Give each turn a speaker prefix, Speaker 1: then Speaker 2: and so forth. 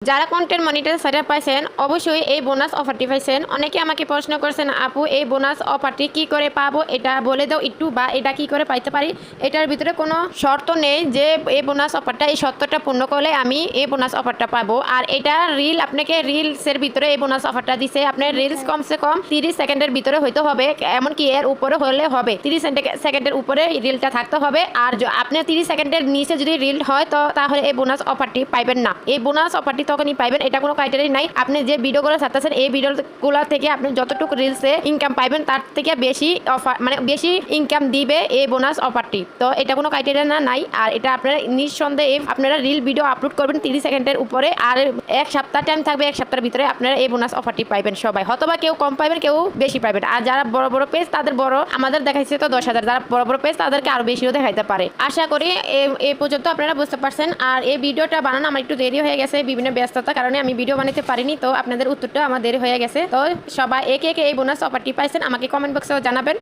Speaker 1: যারা content monetization পাইছেন অবশ্যই এই বোনাস অফারটি পাইছেন। অনেকে আমাকে প্রশ্ন করছেন, আপু এই বোনাস অফারটি কি করে পাবো, এটা বলে দাও একটু, বা এটা কি করে পাইতে পারি। এটার ভিতরে কোনো শর্ত নেই যে এই বোনাস অফারটা, এই শর্তটা পূর্ণ করলে আমি এই বোনাস অফারটা পাবো। আর এটা রিল, আপনাকে রিলসের ভিতরে এই বোনাস অফারটা দিছে। আপনার রিলস কমসে কম 30 সেকেন্ডের ভিতরে হইতে হবে, এমনকি এর উপরে হলে হবে। 30 সেকেন্ডের উপরে রিলটা থাকতে হবে। আর আপনার 30 সেকেন্ডের নিচে যদি রিল হয় তো তাহলে এই বোনাস অফারটি পাইবেন না। এই বোনাস অফারটি তখনই পাইবেন, এটা কোনো ক্রাইটেরিয়া নাই। আপনি যে ভিডিওগুলো ছাড়তেছেন এই ভিডিওগুলো থেকে আপনি যতটুকু রিলসে ইনকাম পাইবেন তার থেকে বেশি অফার, মানে বেশি ইনকাম দিবে এই বোনাস অফারটি। তো এটা কোনো ক্রাইটেরিয়া নাই। আর এটা আপনারা নিঃসন্দেহে আপনারা রিল ভিডিও আপলোড করবেন 30 সেকেন্ডের উপরে, আর এক সপ্তাহ টাইম থাকবে, এক সপ্তাহের ভিতরে আপনারা এই বোনাস অফারটি পাইবেন সবাই। হয়তোবা কেউ কম পাইবেন, কেউ বেশি পাইবেন। আর যারা বড় বড় পেজ তাদের বড়, আমাদের দেখাইছে তো 10,000, যারা বড় বড় পেজ তাদেরকে আরো বেশিও দেখাইতে পারে। আশা করি এই পর্যন্ত আপনারা বুঝতে পারছেন। আর এই ভিডিওটা বানানো আমার একটু দেরি হয়ে গেছে, বিভিন্ন ব্যস্ততার কারণে আমি ভিডিও বানাতে পারিনি। তো আপনাদের উত্তরটা আমার দেরি হয়ে গেছে। তো সবাই একে একে এই বোনাস অফারটি পাইছেন আমাকে কমেন্ট বক্সেও জানাবেন।